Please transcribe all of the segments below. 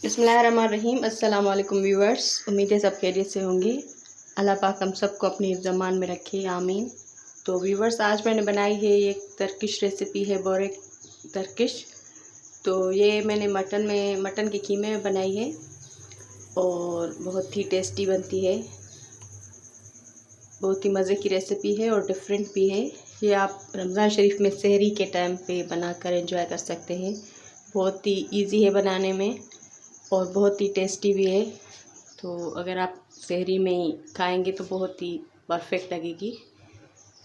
बिस्मिल्लाहिर्रहमानिर्रहीम। अस्सलाम वालेकुम व्यूअर्स। उम्मीद है सब खैरियत से होंगे। अल्लाह पाक हम सबको अपनी ज़मान में रखे, आमीन। तो व्यूअर्स, आज मैंने बनाई है एक तर्किश रेसिपी है, बोरेक तर्किश। तो ये मैंने मटन के कीमे में बनाई है और बहुत ही टेस्टी बनती है। बहुत ही मज़े की रेसिपी है और डिफरेंट भी है। ये आप रमज़ान शरीफ में सहरी के टाइम पे बनाकर एंजॉय कर सकते हैं। बहुत ही इजी है बनाने में और बहुत ही टेस्टी भी है। तो अगर आप सहरी में ही खाएंगे तो बहुत ही परफेक्ट लगेगी।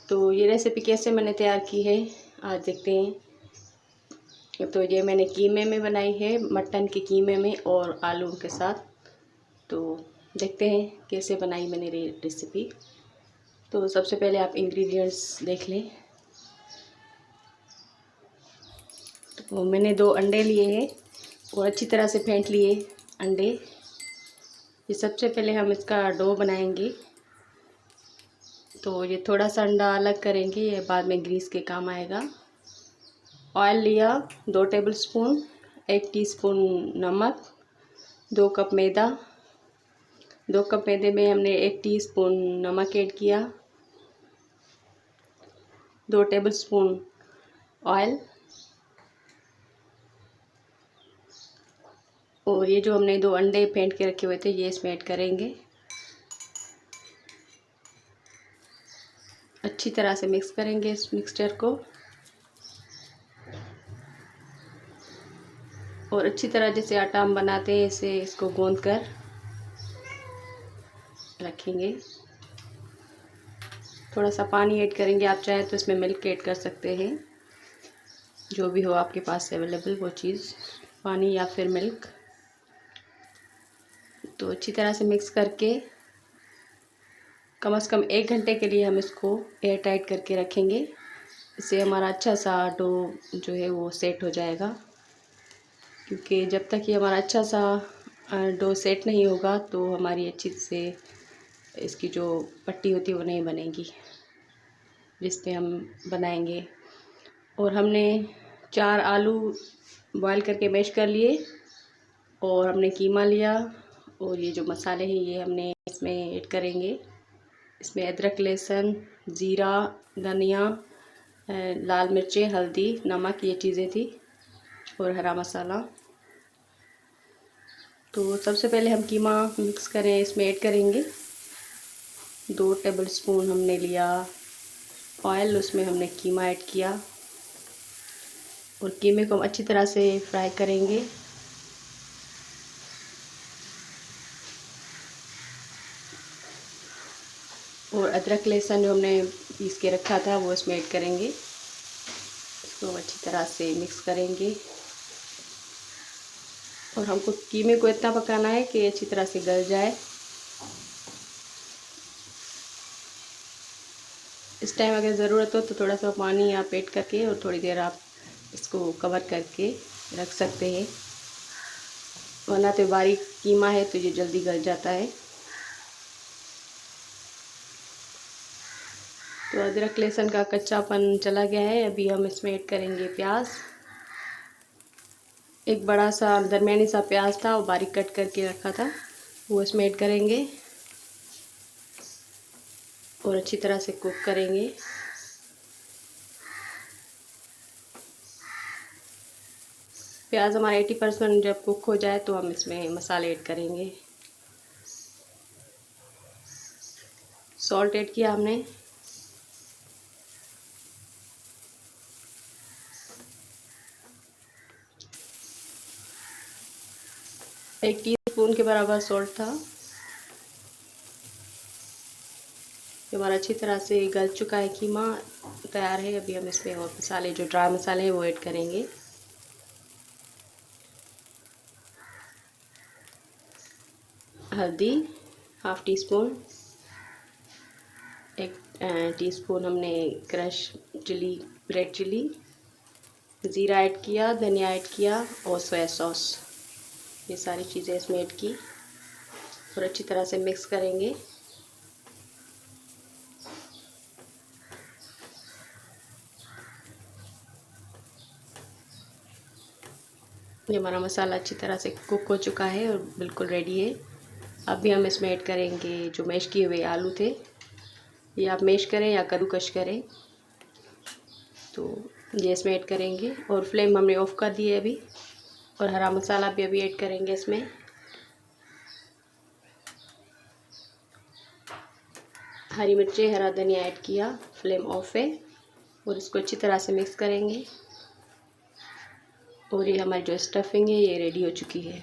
तो ये रेसिपी कैसे मैंने तैयार की है आज देखते हैं। तो ये मैंने कीमे में बनाई है, मटन के कीमे में और आलू के साथ। तो देखते हैं कैसे बनाई मैंने रेसिपी। तो सबसे पहले आप इंग्रेडिएंट्स देख लें। तो मैंने 2 अंडे लिए हैं और अच्छी तरह से फेंट लिए अंडे। ये सबसे पहले हम इसका डो बनाएंगे। तो ये थोड़ा सा अंडा अलग करेंगे, ये बाद में ग्रीस के काम आएगा। ऑयल लिया 2 टेबलस्पून, 1 टीस्पून नमक, 2 कप मैदा। 2 कप मैदे में हमने 1 टीस्पून नमक ऐड किया, 2 टेबलस्पून ऑयल। और ये जो हमने 2 अंडे फेंट के रखे हुए थे ये इसमें ऐड करेंगे। अच्छी तरह से मिक्स करेंगे इस मिक्सचर को और अच्छी तरह जैसे आटा हम बनाते हैं ऐसे इसको गूंद कर रखेंगे। थोड़ा सा पानी ऐड करेंगे, आप चाहे तो इसमें मिल्क ऐड कर सकते हैं, जो भी हो आपके पास अवेलेबल वो चीज़, पानी या फिर मिल्क। तो अच्छी तरह से मिक्स करके कम से कम 1 घंटे के लिए हम इसको एयर टाइट करके रखेंगे। इससे हमारा अच्छा सा डो जो है वो सेट हो जाएगा। क्योंकि जब तक ये हमारा अच्छा सा डो सेट नहीं होगा तो हमारी अच्छी से इसकी जो पट्टी होती है वो नहीं बनेगी जिस पे हम बनाएंगे। और हमने 4 आलू बॉईल करके मैश कर लिए और हमने कीमा लिया और ये जो मसाले हैं ये हमने इसमें ऐड करेंगे। इसमें अदरक, लहसुन, ज़ीरा, धनिया, लाल मिर्चें, हल्दी, नमक, ये चीज़ें थी और हरा मसाला। तो सबसे पहले हम कीमा मिक्स करें, इसमें ऐड करेंगे। 2 टेबलस्पून हमने लिया ऑयल, उसमें हमने कीमा ऐड किया और कीमे को हम अच्छी तरह से फ्राई करेंगे। और अदरक लहसुन जो हमने पीस के रखा था वो इसमें ऐड करेंगे। इसको अच्छी तरह से मिक्स करेंगे और हमको कीमे को इतना पकाना है कि अच्छी तरह से गल जाए। इस टाइम अगर ज़रूरत हो तो थोड़ा सा पानी आप ऐड करके और थोड़ी देर आप इसको कवर करके रख सकते हैं, वरना तो बारीक कीमा है तो ये जल्दी गल जाता है। तो अदरक लहसुन का कच्चापन चला गया है। अभी हम इसमें ऐड करेंगे प्याज। एक बड़ा सा दरमियानी सा प्याज था वो बारीक कट करके रखा था, वो इसमें ऐड करेंगे और अच्छी तरह से कुक करेंगे। प्याज हमारा 80% जब कुक हो जाए तो हम इसमें मसाले ऐड करेंगे। सॉल्ट ऐड किया हमने, एक टीस्पून के बराबर सॉल्ट था। हमारा अच्छी तरह से गल चुका है, कीमा तैयार है। अभी हम इसमें और मसाले, जो ड्राई मसाले हैं वो ऐड करेंगे। हल्दी हाफ टी स्पून, 1 टीस्पून हमने क्रश चिली, रेड चिली, ज़ीरा ऐड किया, धनिया ऐड किया और सोया सॉस, ये सारी चीज़ें इसमें ऐड की और अच्छी तरह से मिक्स करेंगे। ये हमारा मसाला अच्छी तरह से कुक हो चुका है और बिल्कुल रेडी है। अभी हम इसमें ऐड करेंगे जो मैश किए हुए आलू थे। ये आप मैश करें या कद्दूकस करें, तो ये इसमें ऐड करेंगे और फ्लेम हमने ऑफ कर दी है अभी। और हरा मसाला भी अभी ऐड करेंगे इसमें। हरी मिर्ची, हरा धनिया ऐड किया, फ्लेम ऑफ है और इसको अच्छी तरह से मिक्स करेंगे। और ये हमारी जो स्टफिंग है ये रेडी हो चुकी है।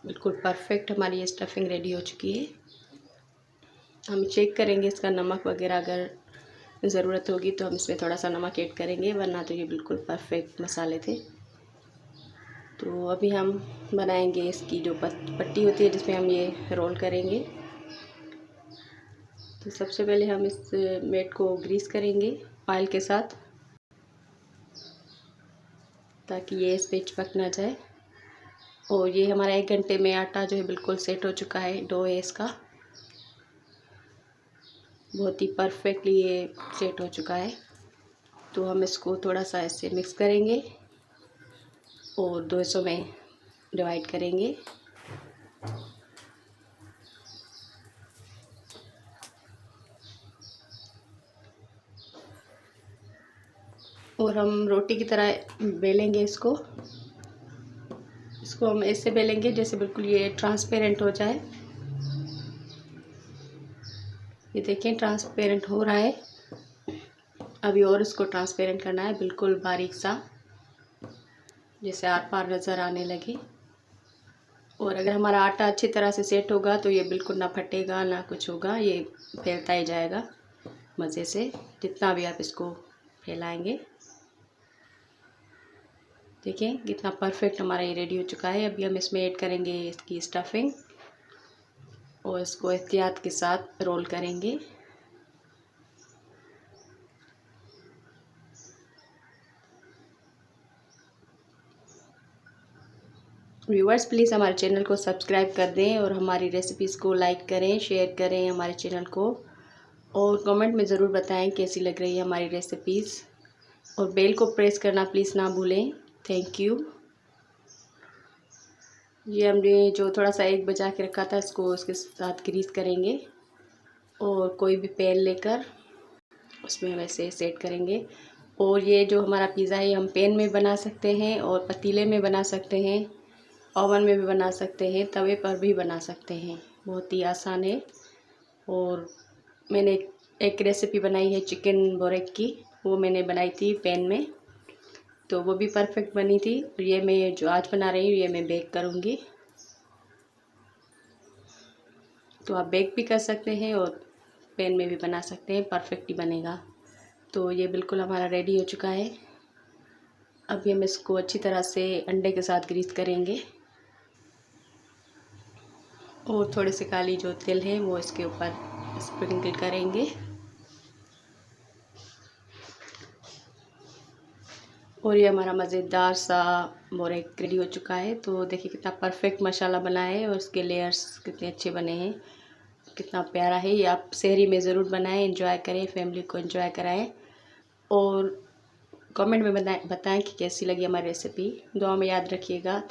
बिल्कुल परफेक्ट हमारी ये स्टफिंग रेडी हो चुकी है। हम चेक करेंगे इसका नमक वगैरह, अगर ज़रूरत होगी तो हम इसमें थोड़ा सा नमक ऐड करेंगे, वरना तो ये बिल्कुल परफेक्ट मसाले थे। तो अभी हम बनाएंगे इसकी जो पट्टी होती है जिसमें हम ये रोल करेंगे। तो सबसे पहले हम इस मैट को ग्रीस करेंगे ऑयल के साथ, ताकि ये इस पे चिपक ना जाए। और ये हमारा 1 घंटे में आटा जो है बिल्कुल सेट हो चुका है। डो है इसका बहुत ही परफेक्टली ये सेट हो चुका है। तो हम इसको थोड़ा सा ऐसे मिक्स करेंगे और 2 हिस्सों में डिवाइड करेंगे। और हम रोटी की तरह बेलेंगे इसको हम ऐसे बेलेंगे जैसे बिल्कुल ये ट्रांसपेरेंट हो जाए। ये देखें ट्रांसपेरेंट हो रहा है। अभी और इसको ट्रांसपेरेंट करना है, बिल्कुल बारीक सा, जैसे आर पार नज़र आने लगे। और अगर हमारा आटा अच्छी तरह से सेट होगा तो ये बिल्कुल ना फटेगा ना कुछ होगा, ये फैलता ही जाएगा मज़े से जितना भी आप इसको फैलाएंगे। देखिए कितना परफेक्ट हमारा ये रेडी हो चुका है। अभी हम इसमें ऐड करेंगे इसकी स्टफिंग और इसको एहतियात के साथ रोल करेंगे। व्यूअर्स प्लीज़ हमारे चैनल को सब्सक्राइब कर दें और हमारी रेसिपीज़ को लाइक करें, शेयर करें हमारे चैनल को, और कमेंट में ज़रूर बताएं कैसी लग रही है हमारी रेसिपीज़। और बेल को प्रेस करना प्लीज़ ना भूलें। Thank you. ये हमने जो थोड़ा सा एग बचा के रखा था इसको उसके साथ ग्रीस करेंगे और कोई भी पैन लेकर उसमें वैसे सेट करेंगे। और ये जो हमारा पिज़्ज़ा है हम पैन में बना सकते हैं और पतीले में बना सकते हैं, ओवन में भी बना सकते हैं, तवे पर भी बना सकते हैं। बहुत ही आसान है। और मैंने एक रेसिपी बनाई है चिकन बोरेक की, वो मैंने बनाई थी पैन में, तो वो भी परफेक्ट बनी थी। और ये मैं जो आज बना रही हूँ ये मैं बेक करूँगी। तो आप बेक भी कर सकते हैं और पैन में भी बना सकते हैं, परफेक्ट ही बनेगा। तो ये बिल्कुल हमारा रेडी हो चुका है। अभी हम इसको अच्छी तरह से अंडे के साथ ग्रीस करेंगे और थोड़े से काली जो तिल है वो इसके ऊपर स्प्रिंकल करेंगे। और ये हमारा मज़ेदार सा बोरेक रेडी हो चुका है। तो देखिए कितना परफेक्ट मसाला बना है और उसके लेयर्स कितने अच्छे बने हैं, कितना प्यारा है। ये आप सहरी में ज़रूर बनाएं, एंजॉय करें, फैमिली को एंजॉय कराएं। और कमेंट में बताएं कि कैसी लगी हमारी रेसिपी। दुआ में याद रखिएगा।